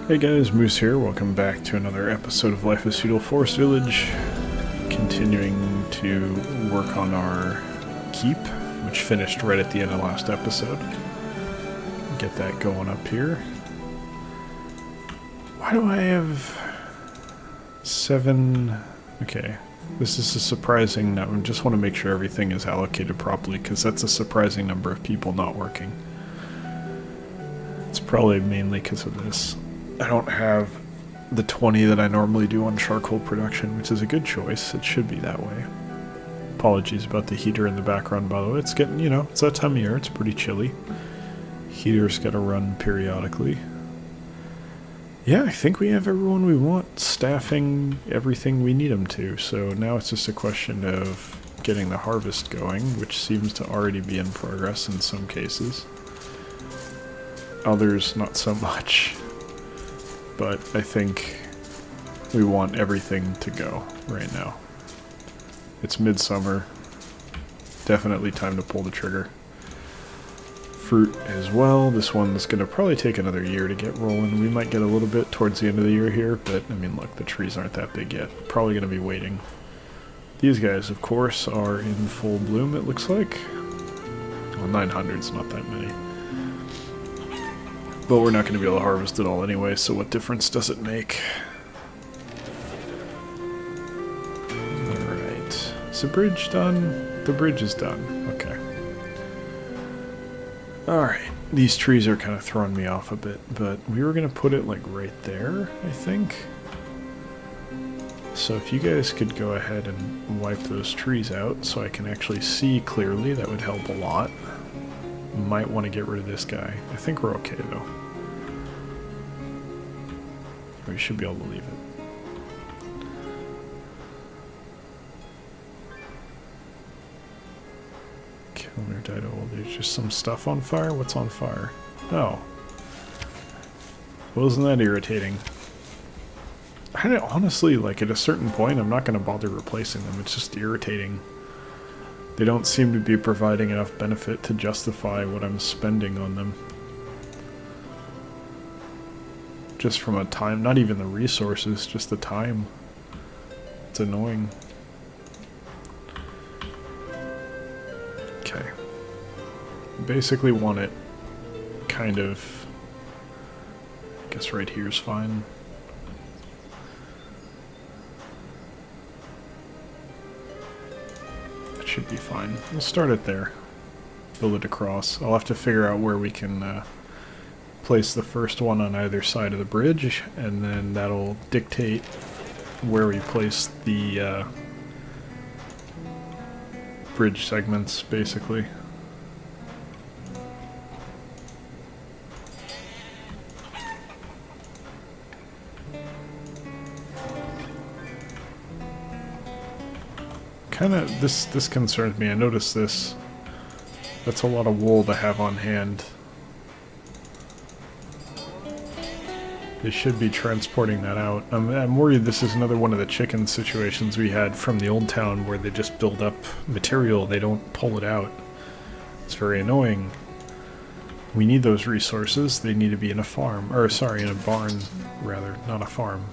Hey guys, Moose here. Welcome back to another episode of Life as Feudal Forest Village. Continuing to work on our keep, which finished right at the end of last episode. Get that going up here. Why do I have 7? Okay, this is a surprising number. I just want to make sure everything is allocated properly, because that's a surprising number of people not working. It's probably mainly because of this. I don't have the 20 that I normally do on charcoal production, which is a good choice. It should be that way. Apologies about the heater in the background, by the way. It's getting, it's that time of year. It's pretty chilly. Heater's got to run periodically. Yeah, I think we have everyone we want staffing everything we need them to. So now it's just a question of getting the harvest going, which seems to already be in progress in some cases. Others, not so much. But I think we want everything to go right now. It's midsummer. Definitely time to pull the trigger. Fruit as well. This one's going to probably take another year to get rolling. We might get a little bit towards the end of the year here, but I mean, look, the trees aren't that big yet. Probably going to be waiting. These guys, of course, are in full bloom, it looks like. Well, 900's not that many. But we're not going to be able to harvest it all anyway, so what difference does it make? Alright. Is the bridge done? The bridge is done. Okay. Alright. These trees are kind of throwing me off a bit, but we were going to put it like right there, I think. So if you guys could go ahead and wipe those trees out so I can actually see clearly, that would help a lot. Might want to get rid of this guy. I think we're okay though. We should be able to leave it. Killer died old. There's just some stuff on fire? What's on fire? Oh. Wasn't that irritating? Honestly, like at a certain point, I'm not going to bother replacing them. It's just irritating. They don't seem to be providing enough benefit to justify what I'm spending on them. Just from a time, not even the resources, just the time. It's annoying. Okay. Basically want it kind of, I guess right here's fine. Should be fine. We'll start it there. Build it across. I'll have to figure out where we can place the first one on either side of the bridge, and then that'll dictate where we place the bridge segments, basically. This concerns me. I noticed this. That's a lot of wool to have on hand. They should be transporting that out. I'm worried this is another one of the chicken situations we had from the old town where they just build up material, they don't pull it out. It's very annoying. We need those resources. They need to be in a farm, or sorry, in a barn, rather, not a farm.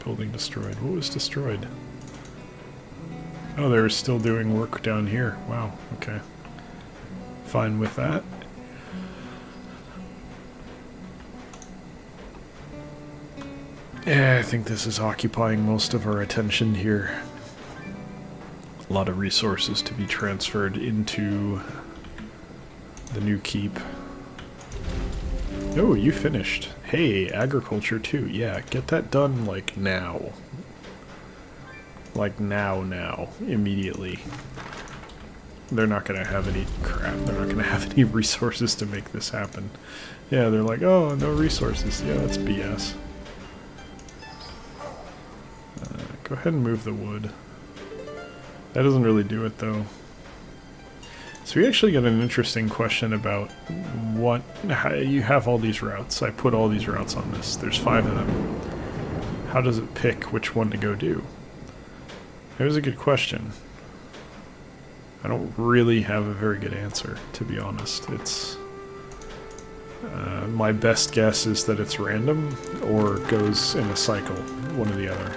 Building destroyed. What was destroyed? Oh, they were still doing work down here. Wow, okay. Fine with that. Yeah, I think this is occupying most of our attention here. A lot of resources to be transferred into the new keep. Oh, you finished. Hey, agriculture too. Yeah, get that done, like, now. Like, now. Immediately. They're not gonna have any crap. They're not gonna have any resources to make this happen. Yeah, they're like, oh, no resources. Yeah, that's BS. Go ahead and move the wood. That doesn't really do it, though. So we actually got an interesting question about how you have all these routes. I put all these routes on this. There's 5 of them. How does it pick which one to go do? It was a good question. I don't really have a very good answer, to be honest. It's My best guess is that it's random or goes in a cycle, one or the other.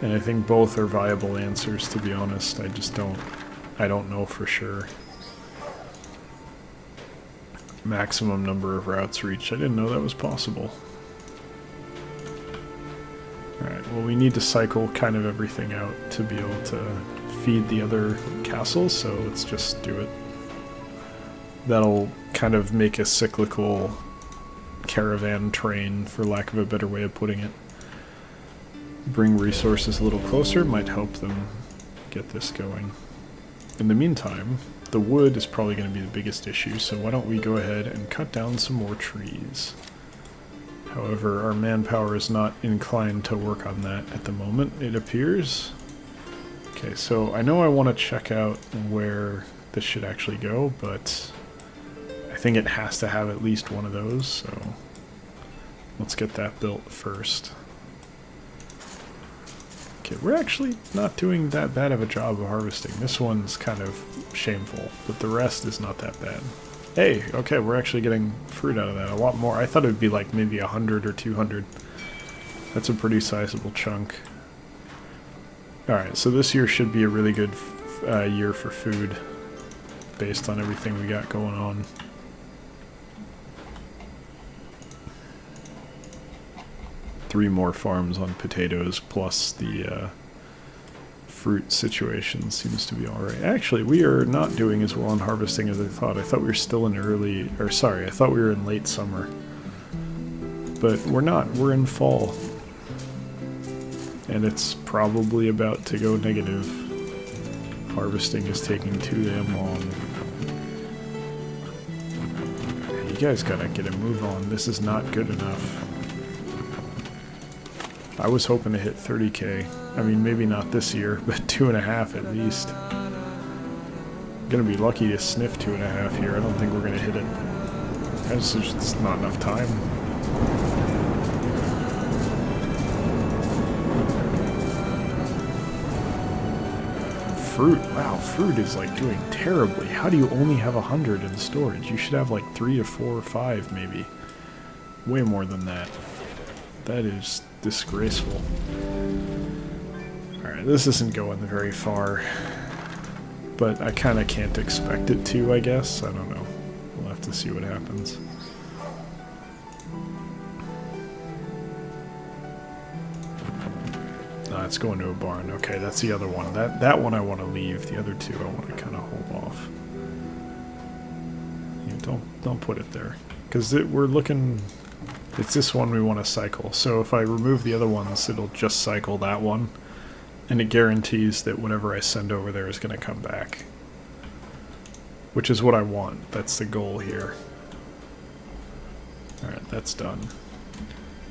And I think both are viable answers, to be honest. I don't know for sure. Maximum number of routes reached. I didn't know that was possible. Alright, well we need to cycle kind of everything out to be able to feed the other castles, so let's just do it. That'll kind of make a cyclical caravan train, for lack of a better way of putting it. Bring resources a little closer, might help them get this going. In the meantime, the wood is probably going to be the biggest issue, so why don't we go ahead and cut down some more trees. However, our manpower is not inclined to work on that at the moment, it appears. Okay, so I know I want to check out where this should actually go, but I think it has to have at least one of those, so let's get that built first. Okay, we're actually not doing that bad of a job of harvesting. This one's kind of shameful, but the rest is not that bad. Hey, okay, we're actually getting fruit out of that. A lot more. I thought it would be like maybe 100 or 200. That's a pretty sizable chunk. Alright, so this year should be a really good year for food, based on everything we got going on. Three more farms on potatoes, plus the fruit situation seems to be alright. Actually, we are not doing as well on harvesting as I thought. I thought we were still in early, or sorry, I thought we were in late summer. But we're not, we're in fall. And it's probably about to go negative. Harvesting is taking too damn long. You guys gotta get a move on, this is not good enough. I was hoping to hit 30k. I mean, maybe not this year, but 2.5 at least. Gonna be lucky to sniff 2.5 here. I don't think we're gonna hit it. That's just not enough time. Fruit. Wow, fruit is like doing terribly. How do you only have 100 in storage? You should have like 3 to 4 or 5 maybe. Way more than that. That is disgraceful. Alright, this isn't going very far. But I kind of can't expect it to, I guess. I don't know. We'll have to see what happens. No, it's going to a barn. Okay, that's the other one. That one I want to leave. The other two I want to kind of hold off. Yeah, don't put it there. Because we're looking... It's this one we want to cycle. So if I remove the other ones, it'll just cycle that one. And it guarantees that whatever I send over there is going to come back. Which is what I want. That's the goal here. Alright, that's done.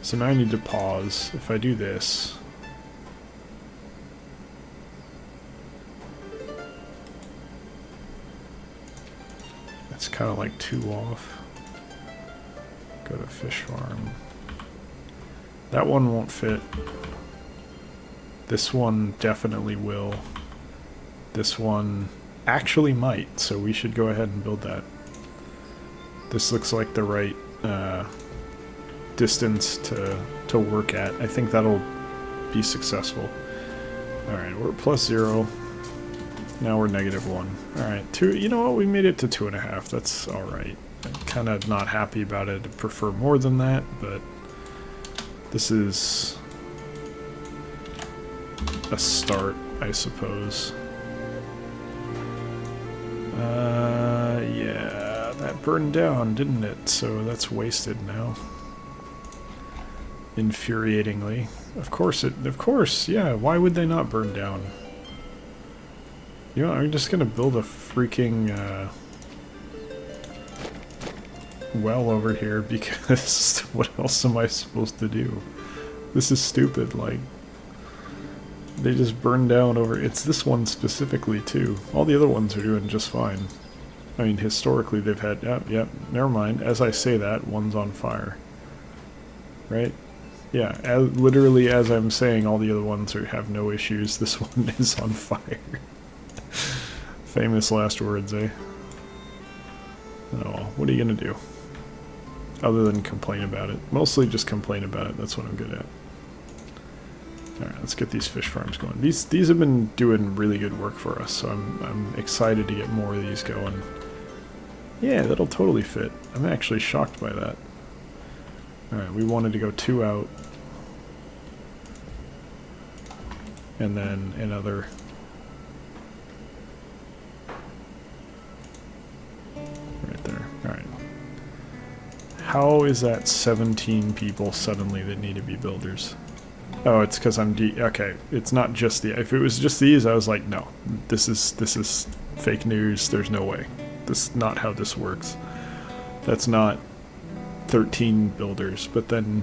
So now I need to pause. If I do this... It's kind of like 2 off. Go to fish farm. That one won't fit. This one definitely will. This one actually might, so we should go ahead and build that. This looks like the right distance to work at. I think that'll be successful. Alright, we're at +0. Now we're -1. Alright, 2. You know what? We made it to 2.5. That's alright. I'm kind of not happy about it. I prefer more than that, but this is a start, I suppose. Yeah, that burned down, didn't it? So that's wasted now. Infuriatingly. Of course, yeah, why would they not burn down? You know, I'm just gonna build a freaking, well over here, because what else am I supposed to do? This is stupid, like, they just burn down over, it's this one specifically too. All the other ones are doing just fine. I mean, historically they've had, yep, never mind, as I say that, one's on fire. Right? Yeah, literally as I'm saying, all the other ones have no issues, this one is on fire. Famous last words, eh? Oh, what are you gonna do? other than complain about it. Mostly just complain about it. That's what I'm good at. Alright, let's get these fish farms going. These have been doing really good work for us, so I'm excited to get more of these going. Yeah, that'll totally fit. I'm actually shocked by that. Alright, we wanted to go 2 out. And then another. Right there. Alright. How is that 17 people suddenly that need to be builders? Oh, it's because I'm okay, it's not just the... If it was just these, I was like, no. This is fake news. There's no way. This is not how this works. That's not 13 builders. But then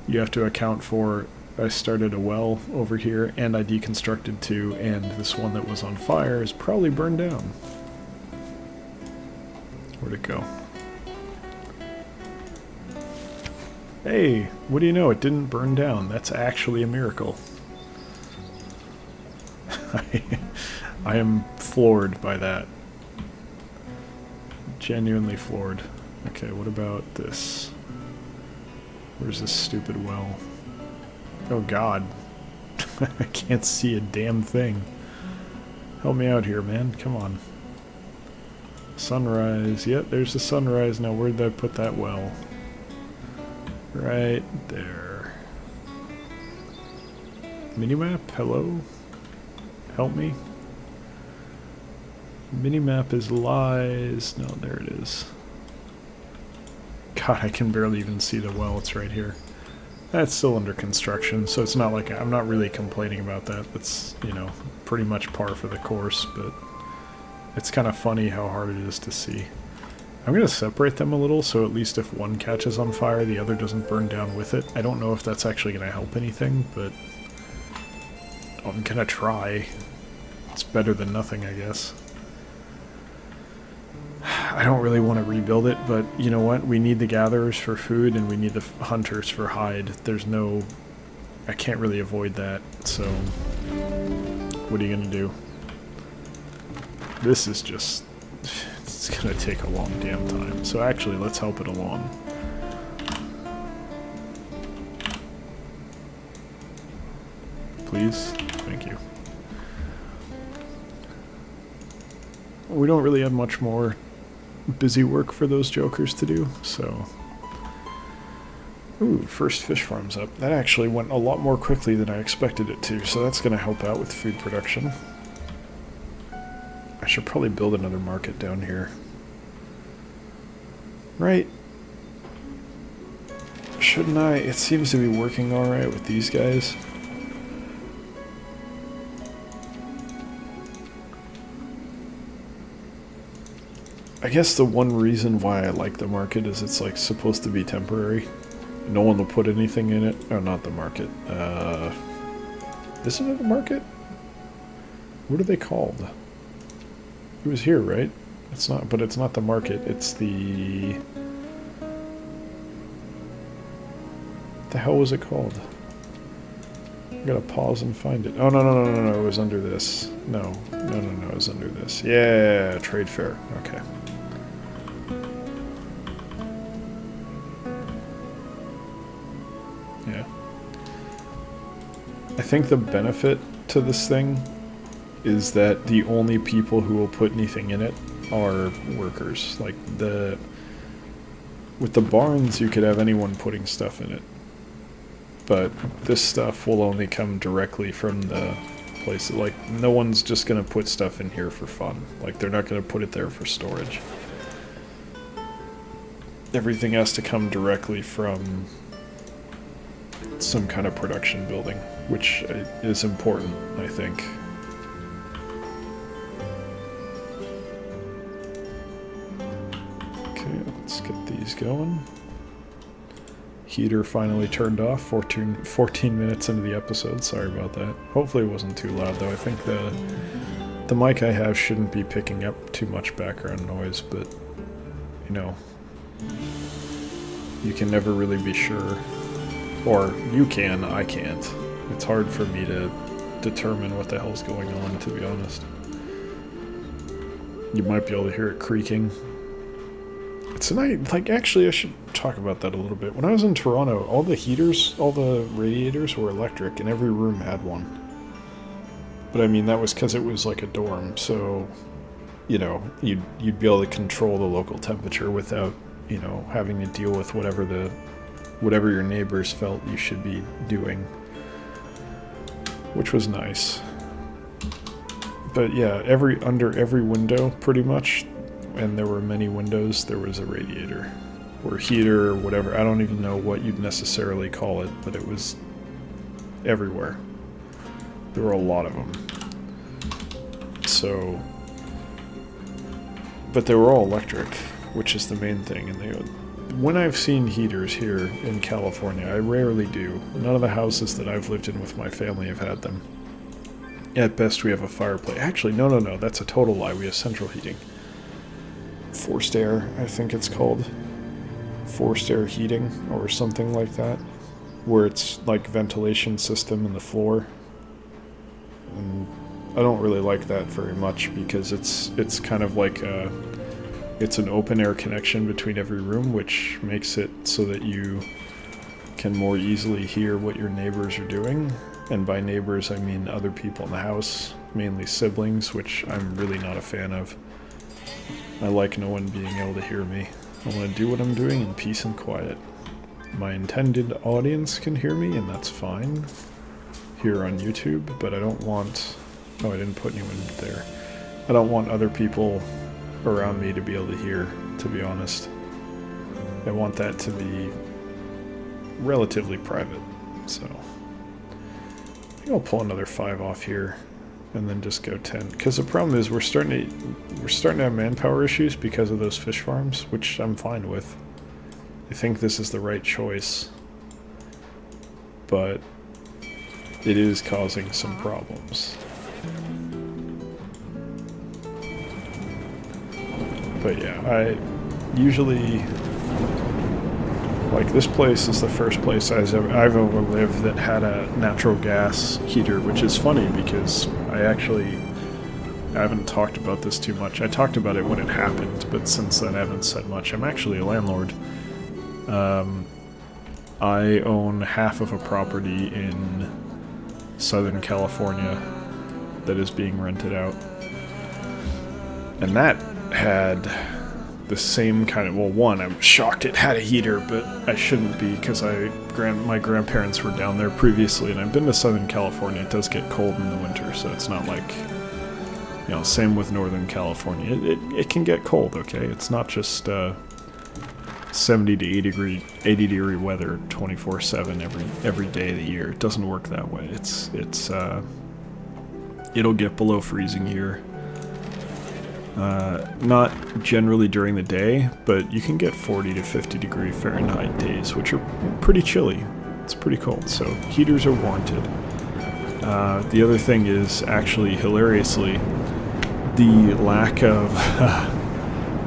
you have to account for... I started a well over here, and I deconstructed 2, and this one that was on fire is probably burned down. Where'd it go? Hey, what do you know? It didn't burn down. That's actually a miracle. I am floored by that. Genuinely floored. Okay, what about this? Where's this stupid well? Oh god. I can't see a damn thing. Help me out here, man. Come on. Sunrise. Yep, there's the sunrise. Now where did I put that well? Right there. Minimap? Hello? Help me? Minimap is lies. No, there it is. God, I can barely even see the well. It's right here. That's still under construction, so it's not like I'm not really complaining about that. That's, you know, pretty much par for the course, but it's kind of funny how hard it is to see. I'm going to separate them a little, so at least if one catches on fire, the other doesn't burn down with it. I don't know if that's actually going to help anything, but I'm going to try. It's better than nothing, I guess. I don't really want to rebuild it, but you know what? We need the gatherers for food, and we need the hunters for hide. There's no... I can't really avoid that, so... What are you going to do? This is just... It's going to take a long damn time. So actually, let's help it along. Please? Thank you. We don't really have much more busy work for those jokers to do, so... Ooh, first fish farm's up. That actually went a lot more quickly than I expected it to, so that's going to help out with food production. I should probably build another market down here. Right? Shouldn't I? It seems to be working alright with these guys. I guess the one reason why I like the market is it's like supposed to be temporary. No one will put anything in it. Oh, not the market. Isn't it a market? What are they called? It was here, right? It's not, but it's not the market. It's the... What the hell was it called? I gotta pause and find it. Oh, no, it was under this. No, it was under this. Yeah, trade fair. Okay. Yeah. I think the benefit to this thing is that the only people who will put anything in it are workers. Like, with the barns, you could have anyone putting stuff in it. But this stuff will only come directly from the place. Like, no one's just gonna put stuff in here for fun. Like, they're not gonna put it there for storage. Everything has to come directly from some kind of production building, which is important, I think. Okay, let's get these going. Heater finally turned off 14 minutes into the episode. Sorry about that. Hopefully it wasn't too loud, though. I think the mic I have shouldn't be picking up too much background noise, but, you know, you can never really be sure. Or you can, I can't. It's hard for me to determine what the hell's going on, to be honest. You might be able to hear it creaking. Tonight, like, actually, I should talk about that a little bit. When I was in Toronto, all the heaters, all the radiators were electric, and every room had one. But I mean, that was because it was like a dorm, so, you know, you'd be able to control the local temperature without, you know, having to deal with whatever your neighbors felt you should be doing, which was nice. But yeah, under every window, pretty much, and there were many windows, there was a radiator or heater or whatever. I don't even know what you'd necessarily call it, but it was everywhere. There were a lot of them. So, but they were all electric, which is the main thing. And when I've seen heaters here in California, I rarely do. None of the houses that I've lived in with my family have had them. At best, we have a fireplace. Actually, no, that's a total lie. We have central heating. Forced air, I think it's called. Forced air heating, or something like that. Where it's like ventilation system in the floor. And I don't really like that very much because it's kind of like it's an open air connection between every room, which makes it so that you can more easily hear what your neighbors are doing. And by neighbors, I mean other people in the house, mainly siblings, which I'm really not a fan of. I like no one being able to hear me. I want to do what I'm doing in peace and quiet. My intended audience can hear me, and that's fine here on YouTube, but I don't want... Oh, I didn't put anyone there. I don't want other people around me to be able to hear, to be honest. I want that to be relatively private, so... I think I'll pull another 5 off here, and then just go 10. Because the problem is we're starting to have manpower issues because of those fish farms, which I'm fine with. I think this is the right choice, but it is causing some problems. But yeah, I usually... Like, this place is the first place I've ever lived that had a natural gas heater, which is funny because I haven't talked about this too much. I talked about it when it happened, but since then I haven't said much. I'm actually a landlord. I own half of a property in Southern California that is being rented out. And that had... the same kind of, well, one, I'm shocked it had a heater, but I shouldn't be because my grandparents were down there previously, and I've been to Southern California. It does get cold in the winter, so it's not like, you know, same with Northern California. It can get cold, okay? It's not just 70 to 80 degree weather 24/7 every day of the year. It doesn't work that way. It'll get below freezing here. Not generally during the day, but you can get 40 to 50 degree Fahrenheit days, which are pretty chilly. It's pretty cold, so heaters are warranted. The other thing is, actually, hilariously, the lack of...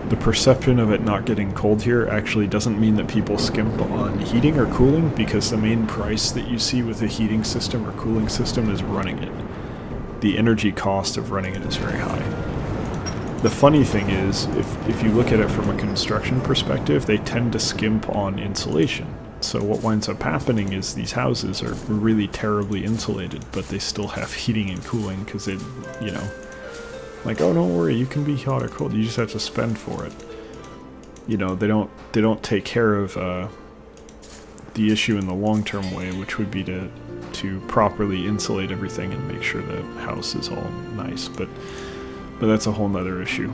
the perception of it not getting cold here actually doesn't mean that people skimp on heating or cooling, because the main price that you see with a heating system or cooling system is running it. The energy cost of running it is very high. The funny thing is, if you look at it from a construction perspective, they tend to skimp on insulation. So what winds up happening is these houses are really terribly insulated, but they still have heating and cooling because they, you know, like, oh, don't worry, you can be hot or cold, you just have to spend for it. You know, they don't take care of the issue in the long-term way, which would be to properly insulate everything and make sure the house is all nice, but that's a whole nother issue.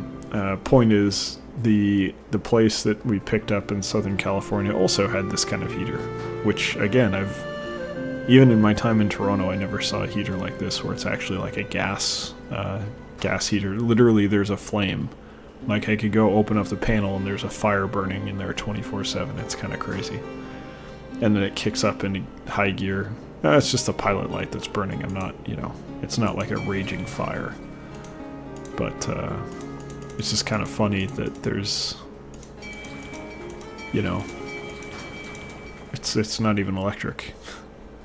Point is, the place that we picked up in Southern California also had this kind of heater, which, again, even in my time in Toronto, I never saw a heater like this, where it's actually like a gas heater. Literally, there's a flame. Like, I could go open up the panel and there's a fire burning in there 24/7. It's kind of crazy. And then it kicks up into high gear. It's just a pilot light that's burning. It's not like a raging fire. But it's just kind of funny that there's, you know, it's not even electric.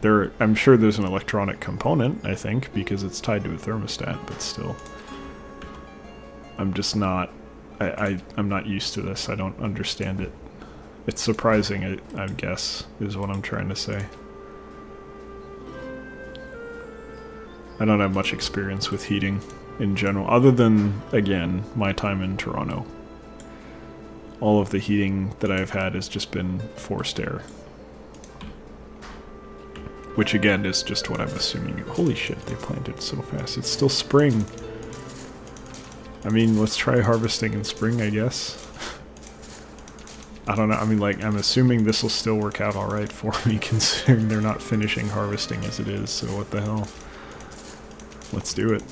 I'm sure there's an electronic component, I think, because it's tied to a thermostat, but still. I'm just not, I'm not used to this. I don't understand it. It's surprising, I guess, is what I'm trying to say. I don't have much experience with heating in general, other than, again, my time in Toronto. All of the heating that I've had has just been forced air. Which again is just what I'm assuming. Holy shit, they planted so fast. It's still spring. I mean, let's try harvesting in spring, I guess. I don't know, I mean, like, I'm assuming this will still work out alright for me, considering they're not finishing harvesting as it is, so what the hell. Let's do it.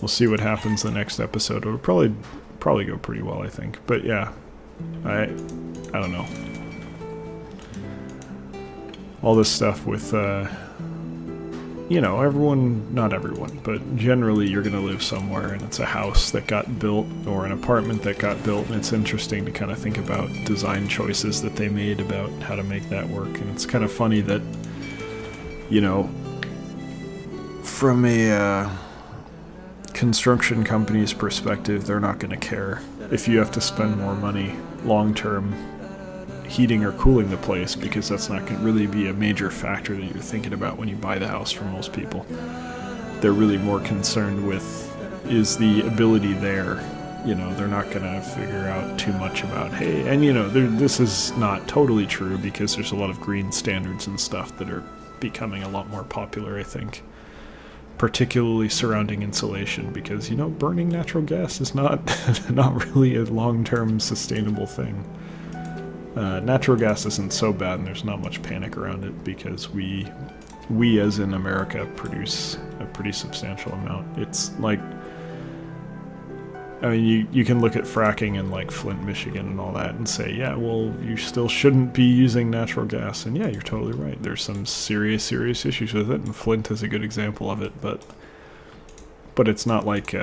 We'll see what happens the next episode. It'll probably go pretty well, I think. But yeah, I don't know. All this stuff with, you know, everyone, not everyone, but generally you're going to live somewhere and it's a house that got built or an apartment that got built, and it's interesting to kind of think about design choices that they made about how to make that work. And it's kind of funny that, you know, from a construction company's perspective, they're not going to care if you have to spend more money long-term heating or cooling the place, because that's not going to really be a major factor that you're thinking about when you buy the house for most people. They're really more concerned with, is the ability there? You know, they're not going to figure out too much about, hey, and you know, this is not totally true, because there's a lot of green standards and stuff that are becoming a lot more popular, I think. Particularly surrounding insulation, because, you know, burning natural gas is not really a long-term sustainable thing. Natural gas isn't so bad, and there's not much panic around it, because we as in America produce a pretty substantial amount. It's like, I mean, you can look at fracking in like Flint, Michigan and all that and say, yeah, well, you still shouldn't be using natural gas. And yeah, you're totally right. There's some serious issues with it, and Flint is a good example of it, but it's not like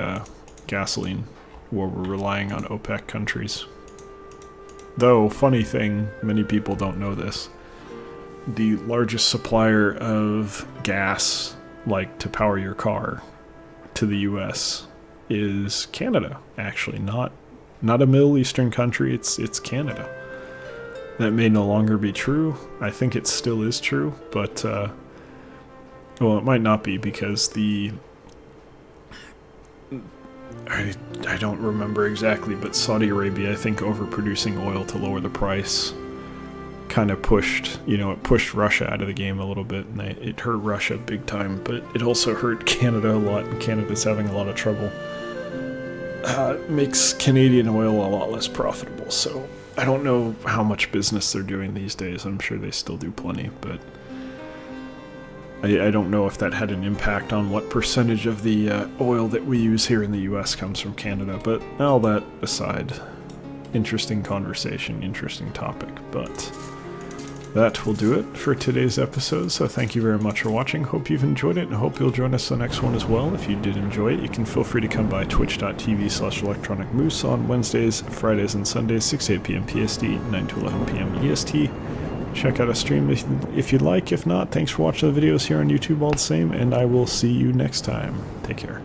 gasoline, where we're relying on OPEC countries. Though, funny thing, many people don't know this, the largest supplier of gas, like to power your car, to the US is Canada, actually. Not a Middle Eastern country, it's Canada. That may no longer be true. I think it still is true, but, well, it might not be, because I don't remember exactly, but Saudi Arabia, I think, overproducing oil to lower the price kind of pushed, you know, it pushed Russia out of the game a little bit, and it hurt Russia big time, but it also hurt Canada a lot, and Canada's having a lot of trouble. Makes Canadian oil a lot less profitable, so I don't know how much business they're doing these days. I'm sure they still do plenty, but I don't know if that had an impact on what percentage of the oil that we use here in the US comes from Canada, but all that aside, interesting conversation, interesting topic, but that will do it for today's episode, so thank you very much for watching. Hope you've enjoyed it, and hope you'll join us the next one as well. If you did enjoy it, you can feel free to come by twitch.tv/electronicmoose on Wednesdays, Fridays, and Sundays, 6 to 8 p.m. PST, 9 to 11 p.m. EST. Check out a stream if you'd like. If not, thanks for watching the videos here on YouTube all the same, and I will see you next time. Take care.